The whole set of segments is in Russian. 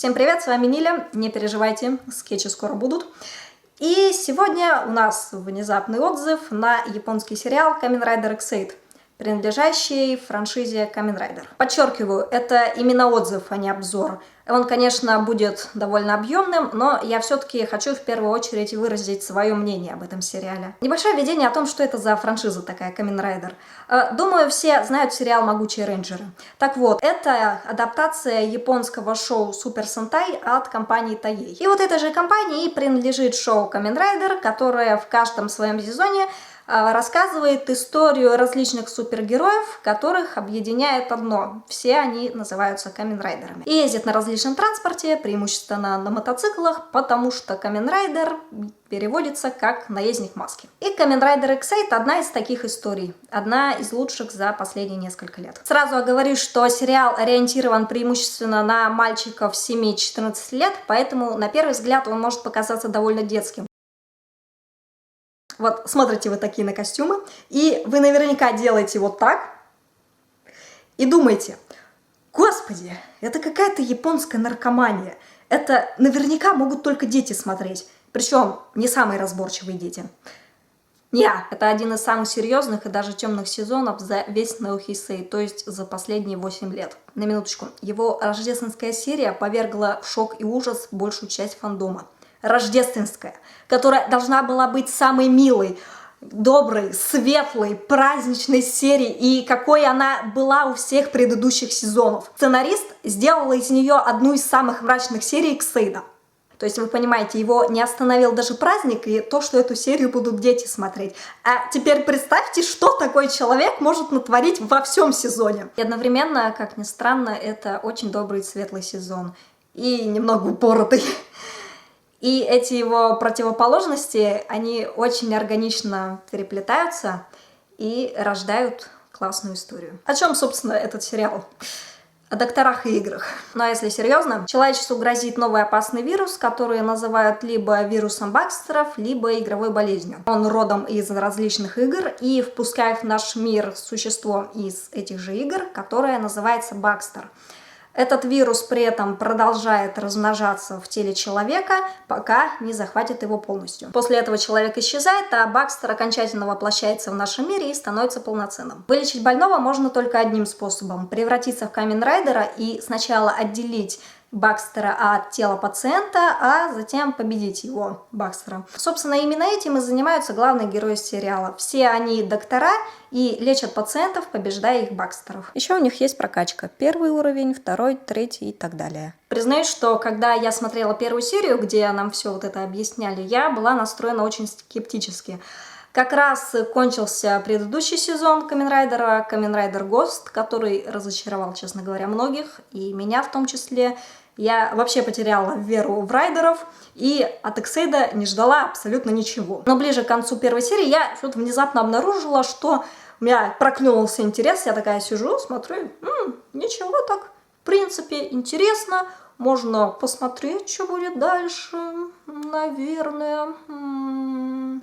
Всем привет, с вами Ниля, не переживайте, скетчи скоро будут. И сегодня у нас внезапный отзыв на японский сериал Kamen Rider Ex-Aid, принадлежащий франшизе Kamen Rider. Подчеркиваю, это именно отзыв, а не обзор. Он, конечно, будет довольно объемным, но я все-таки хочу в первую очередь выразить свое мнение об этом сериале. Небольшое введение о том, что это за франшиза такая Kamen Rider. Думаю, все знают сериал «Могучие рейнджеры». Так вот, это адаптация японского шоу Super Sentai от компании Toei. И вот этой же компании принадлежит шоу Kamen Rider, которое в каждом своем сезоне рассказывает историю различных супергероев, которых объединяет одно. Все они называются камен-райдерами. И ездят на различном транспорте, преимущественно на мотоциклах, потому что камен-райдер переводится как наездник маски. И Kamen Rider Ex-Aid одна из таких историй. Одна из лучших за последние несколько лет. Сразу оговорюсь, что сериал ориентирован преимущественно на мальчиков 7-14 лет, поэтому на первый взгляд он может показаться довольно детским. Вот смотрите вы такие на костюмы, и вы наверняка делаете вот так, и думаете: господи, это какая-то японская наркомания, это наверняка могут только дети смотреть, причем не самые разборчивые дети. Это один из самых серьезных и даже темных сезонов за весь Neo Heisei, то есть за последние 8 лет. На минуточку, его рождественская серия повергла в шок и ужас большую часть фандома. Рождественская, которая должна была быть самой милой, доброй, светлой, праздничной серии, и какой она была у всех предыдущих сезонов. Сценарист сделал из нее одну из самых мрачных серий Ex-Aid. То есть, вы понимаете, его не остановил даже праздник и то, что эту серию будут дети смотреть. А теперь представьте, что такой человек может натворить во всем сезоне. И одновременно, как ни странно, это очень добрый светлый сезон. И немного упоротый. И эти его противоположности, они очень органично переплетаются и рождают классную историю. О чем, собственно, этот сериал? О докторах и играх. Ну а если серьезно, человечеству грозит новый опасный вирус, который называют либо вирусом Бакстеров, либо игровой болезнью. Он родом из различных игр и впускает в наш мир существо из этих же игр, которое называется Бакстер. Этот вирус при этом продолжает размножаться в теле человека, пока не захватит его полностью. После этого человек исчезает, а Бакстер окончательно воплощается в нашем мире и становится полноценным. Вылечить больного можно только одним способом: превратиться в камен-райдера и сначала отделить Бакстера от тела пациента, а затем победить его, Бакстера. Собственно, именно этим и занимаются главные герои сериала. Все они доктора и лечат пациентов, побеждая их Бакстеров. Еще у них есть прокачка. Первый уровень, второй, третий и так далее. Признаюсь, что когда я смотрела первую серию, где нам все вот это объясняли, я была настроена очень скептически. Как раз кончился предыдущий сезон Kamen Rider Ghost, который разочаровал, честно говоря, многих, и меня в том числе. Я вообще потеряла веру в райдеров и от Ex-Aid не ждала абсолютно ничего. Но ближе к концу первой серии я что-то внезапно обнаружила, что у меня проклюнулся интерес. Я такая сижу, смотрю, ничего так, в принципе, интересно. Можно посмотреть, что будет дальше, наверное.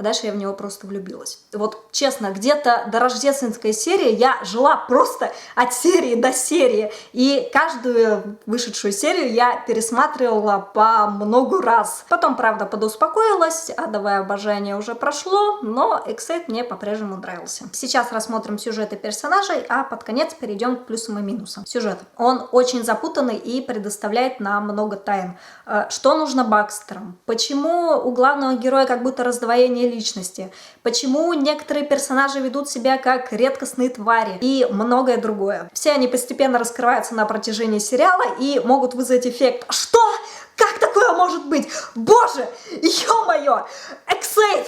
А дальше я в него просто влюбилась. Вот честно, где-то до рождественской серии я жила просто от серии до серии. И каждую вышедшую серию я пересматривала по много раз. Потом, правда, подуспокоилась, адовое обожание уже прошло, но Ex-Aid мне по-прежнему нравился. Сейчас рассмотрим сюжеты персонажей, а под конец перейдем к плюсам и минусам. Сюжет. Он очень запутанный и предоставляет нам много тайн. Что нужно Бакстерам? Почему у главного героя как будто раздвоение личности? Почему некоторые персонажи ведут себя как редкостные твари? И многое другое. Все они постепенно раскрываются на протяжении сериала и могут вызвать эффект: что? Как такое может быть? Боже! Ё-моё! Ex-Aid!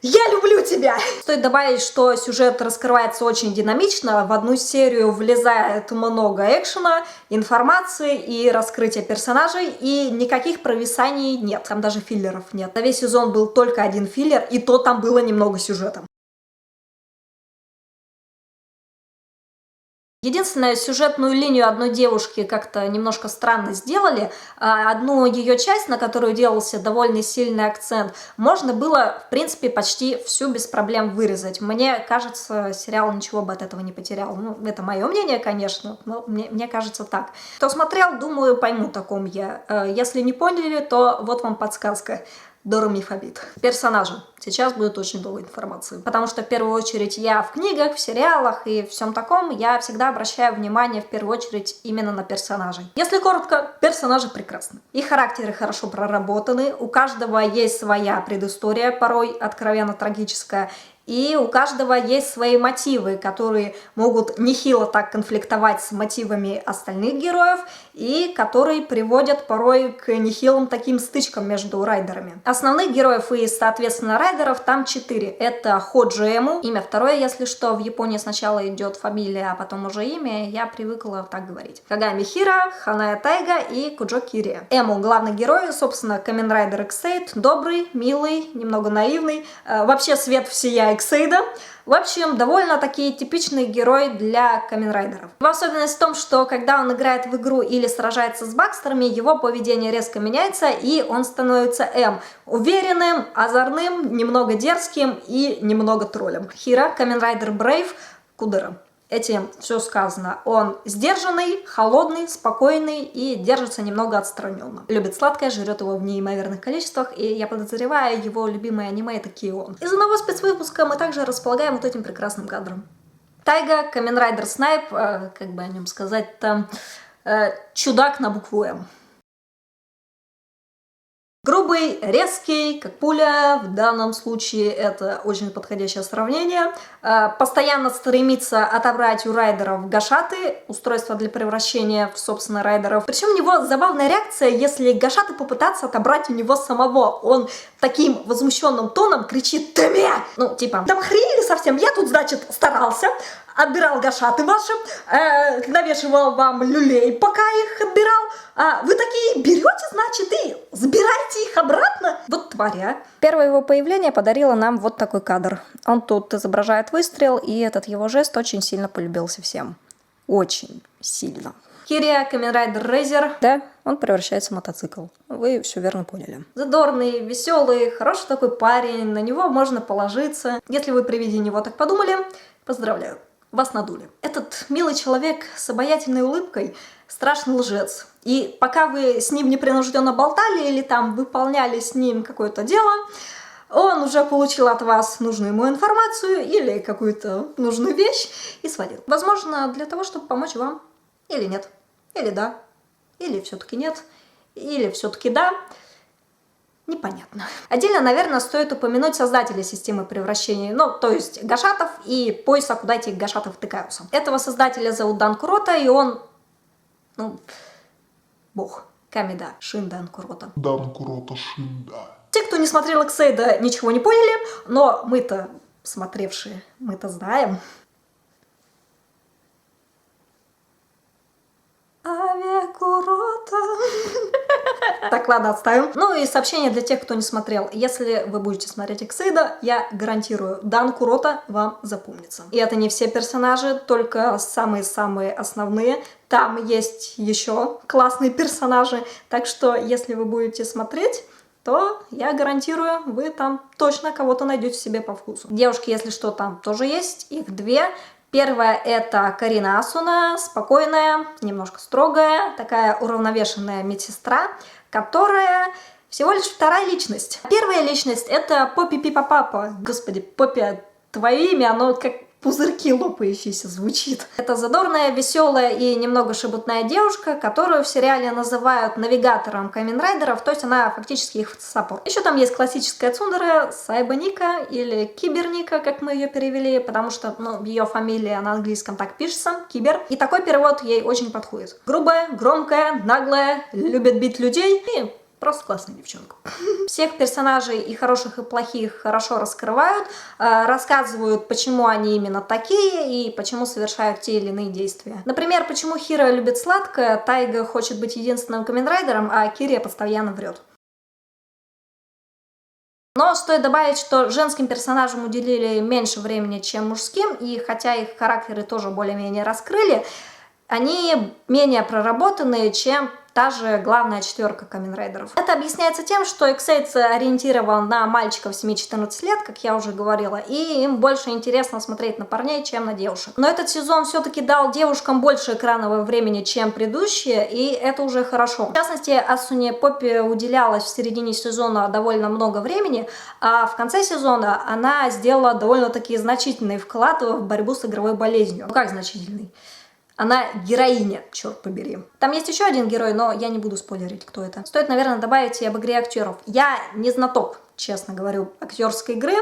Я люблю тебя! Стоит добавить, что сюжет раскрывается очень динамично. В одну серию влезает много экшена, информации и раскрытия персонажей, и никаких провисаний нет. Там даже филлеров нет. На весь сезон был только один филлер, и то там было немного сюжета. Единственное, сюжетную линию одной девушки как-то немножко странно сделали. Одну ее часть, на которую делался довольно сильный акцент, можно было, в принципе, почти всю без проблем вырезать. Мне кажется, сериал ничего бы от этого не потерял. Ну, это мое мнение, конечно, но мне кажется так. Кто смотрел, думаю, поймут, о ком я. Если не поняли, то вот вам подсказка. Доромифобит. Персонажи. Сейчас будет очень много информации. Потому что в первую очередь я в книгах, в сериалах и всем таком, я всегда обращаю внимание в первую очередь именно на персонажей. Если коротко, персонажи прекрасны. Их характеры хорошо проработаны, у каждого есть своя предыстория, порой откровенно трагическая, и у каждого есть свои мотивы, которые могут нехило так конфликтовать с мотивами остальных героев и которые приводят порой к нехилым таким стычкам между райдерами. Основных героев и, соответственно, райдеров там 4. Это Ходжи Эму, имя второе, если что. В Японии сначала идет фамилия, а потом уже имя, я привыкла так говорить. Кагами Хира, Ханая Тайга и Куджо Кирия. Эму, главный герой, собственно, Kamen Rider Ex-Aid, добрый, милый, немного наивный, вообще свет всея Эксейда. В общем, довольно-таки типичный герой для каменрайдеров. В особенность в том, что когда он играет в игру или сражается с бакстерами, его поведение резко меняется, и он становится уверенным, озорным, немного дерзким и немного троллем. Хира, каменрайдер Брейв, Кудера. Этим все сказано. Он сдержанный, холодный, спокойный и держится немного отстраненно. Любит сладкое, жрет его в неимоверных количествах, и я подозреваю, его любимые аниме это Кион. Из одного спецвыпуска мы также располагаем вот этим прекрасным кадром. Тайга, Kamen Rider Снайп, как бы о нем сказать-то, чудак на букву М. Грубый, резкий, как пуля, в данном случае это очень подходящее сравнение. Постоянно стремится отобрать у райдеров гашаты, устройство для превращения в, собственно, райдеров. Причем у него забавная реакция, если гашаты попытаться отобрать у него самого. Он таким возмущенным тоном кричит: «Ты меня!» Ну, типа, да охренели совсем, я тут, значит, старался, отбирал гашаты ваши, навешивал вам люлей, пока их отбирал. Вы такие берете, значит, и забираете их обратно? Вот тваря. Первое его появление подарило нам вот такой кадр. Он тут изображает выстрел, и этот его жест очень сильно полюбился всем. Очень сильно. Кирия, Kamen Rider Razer. Да, он превращается в мотоцикл. Вы все верно поняли. Задорный, веселый, хороший такой парень, на него можно положиться. Если вы при виде него так подумали, поздравляю, вас надули. Этот милый человек с обаятельной улыбкой страшный лжец. И пока вы с ним непринужденно болтали или там выполняли с ним какое-то дело, он уже получил от вас нужную ему информацию или какую-то нужную вещь и свалил. Возможно, для того, чтобы помочь вам. Или нет. Или да. Или все-таки нет. Или все-таки да. Непонятно. Отдельно, наверное, стоит упомянуть создателя системы превращений, ну, то есть гашатов и пояса, куда этих гашатов втыкаются. Этого создателя зовут Дан Курота, и он, ну, бог. Камеда Шиндан Курота. Дан Курота Шинда. Те, кто не смотрел Эксейда, ничего не поняли, но мы-то, смотревшие, мы-то знаем. Авиакурота. Так, ладно, отставим. Ну и сообщение для тех, кто не смотрел. Если вы будете смотреть Эксейда, я гарантирую, Дан Курота вам запомнится. И это не все персонажи, только самые-самые основные. Там есть еще классные персонажи. Так что, если вы будете смотреть, то я гарантирую, вы там точно кого-то найдете себе по вкусу. Девушки, если что, там тоже есть. Их две. Первая — это Карина Асуна, спокойная, немножко строгая, такая уравновешенная медсестра, которая всего лишь вторая личность. Первая личность — это Поппи Пипа-Папа. Господи, Поппи, твое имя, оно как пузырьки лопающиеся звучит. Это задорная, веселая и немного шебутная девушка, которую в сериале называют навигатором каменрайдеров, то есть она фактически их саппорт. Еще там есть классическая цундера Сайба Ника или Кибер Ника, как мы ее перевели, потому что, ну, ее фамилия на английском так пишется, Кибер. И такой перевод ей очень подходит. Грубая, громкая, наглая, любит бить людей и просто классная девчонка. Всех персонажей, и хороших, и плохих, хорошо раскрывают, рассказывают, почему они именно такие и почему совершают те или иные действия. Например, почему Хиро любит сладкое, Тайга хочет быть единственным каменрайдером, а Кирия постоянно врет. Но стоит добавить, что женским персонажам уделили меньше времени, чем мужским, и хотя их характеры тоже более-менее раскрыли, они менее проработанные, чем та же главная четверка Камен Райдеров. Это объясняется тем, что Ex-Aid ориентирован на мальчиков 7-14 лет, как я уже говорила, и им больше интересно смотреть на парней, чем на девушек. Но этот сезон все-таки дал девушкам больше экранового времени, чем предыдущие, и это уже хорошо. В частности, Асуне Поппи уделялось в середине сезона довольно много времени, а в конце сезона она сделала довольно-таки значительный вклад в борьбу с игровой болезнью. Ну как значительный? Она героиня, черт побери. Там есть еще один герой, но я не буду спойлерить, кто это. Стоит, наверное, добавить и об игре актеров. Я не знаток, честно говорю, актерской игры,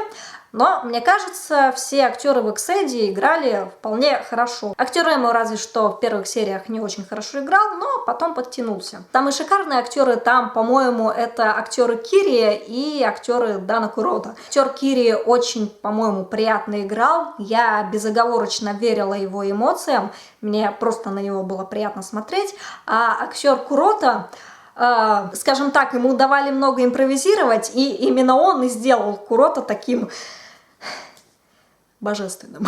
но, мне кажется, все актеры в Ex-Aid играли вполне хорошо. Актер Эмо разве что в первых сериях не очень хорошо играл, но потом подтянулся. Там и шикарные актеры, там, по-моему, это актеры Кири и актеры Дана Курота. Актер Кири очень, по-моему, приятно играл, я безоговорочно верила его эмоциям, мне просто на него было приятно смотреть, а актер Курота... скажем так, ему давали много импровизировать, и именно он и сделал Курота таким божественным.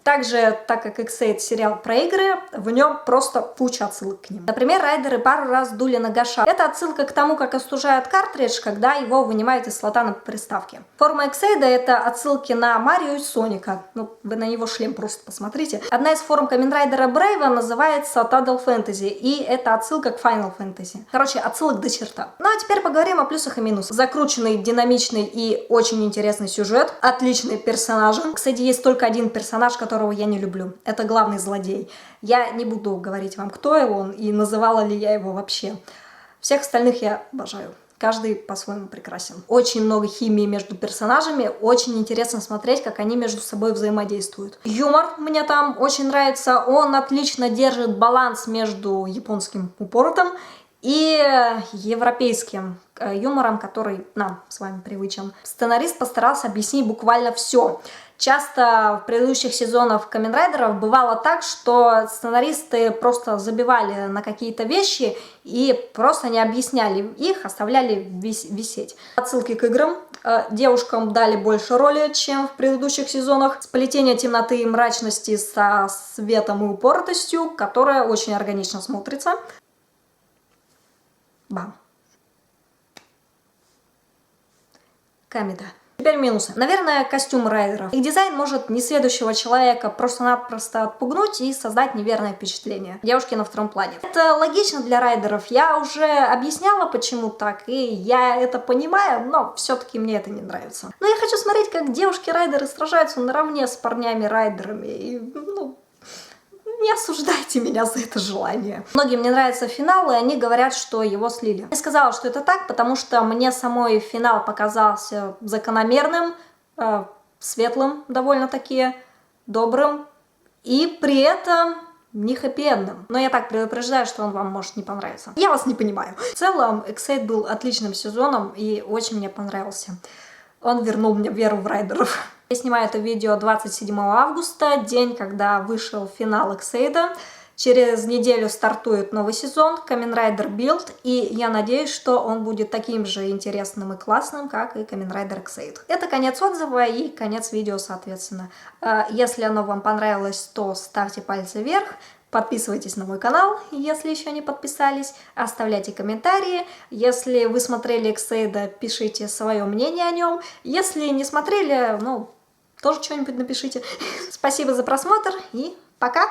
Также, так как Ex-Aid сериал про игры, в нем просто куча отсылок к ним. Например, райдеры пару раз дули на Гаша. Это отсылка к тому, как остужают картридж, когда его вынимают из слота на приставке. Форма Ex-Aid — это отсылки на Марио и Соника. Ну, вы на его шлем просто посмотрите. Одна из форм Камен Райдера Брейва называется Total Fantasy, и это отсылка к Final Fantasy. Короче, отсылок до черта. Ну а теперь поговорим о плюсах и минусах. Закрученный, динамичный и очень интересный сюжет. Отличные персонажи. Кстати, есть только один персонаж, которого я не люблю. Это главный злодей. Я не буду говорить вам, кто он и называла ли я его вообще. Всех остальных я обожаю. Каждый по-своему прекрасен. Очень много химии между персонажами. Очень интересно смотреть, как они между собой взаимодействуют. Юмор мне там очень нравится. Он отлично держит баланс между японским упоротом и европейским юмором, который нам с вами привычен. Сценарист постарался объяснить буквально все. Часто в предыдущих сезонах Камен Райдеров бывало так, что сценаристы просто забивали на какие-то вещи и просто не объясняли их, оставляли висеть. Отсылки к играм. Девушкам дали больше роли, чем в предыдущих сезонах. Сплетение темноты и мрачности со светом и упоротостью, которая очень органично смотрится. Бам. Камеда. Теперь минусы. Наверное, костюм райдеров. Их дизайн может несведущего человека просто-напросто отпугнуть и создать неверное впечатление. Девушки на втором плане. Это логично для райдеров. Я уже объясняла, почему так, и я это понимаю, но все-таки мне это не нравится. Но я хочу смотреть, как девушки-райдеры сражаются наравне с парнями-райдерами. И, не осуждайте меня за это желание. Многим не нравится финал, и они говорят, что его слили. Я сказала, что это так, потому что мне самой финал показался закономерным, светлым довольно-таки, добрым, и при этом не хэппи-эндом. Но я так предупреждаю, что он вам может не понравиться. Я вас не понимаю. В целом, Ex-Aid был отличным сезоном и очень мне понравился. Он вернул мне веру в райдеров. Я снимаю это видео 27 августа, день, когда вышел финал Ex-Aid. Через неделю стартует новый сезон Камен Райдер Build, и я надеюсь, что он будет таким же интересным и классным, как и Камен Райдер Ex-Aid. Это конец отзыва и конец видео, соответственно. Если оно вам понравилось, то ставьте пальцы вверх. Подписывайтесь на мой канал, если еще не подписались, оставляйте комментарии. Если вы смотрели Ex-Aid, пишите свое мнение о нем. Если не смотрели, тоже что-нибудь напишите. Спасибо за просмотр и пока!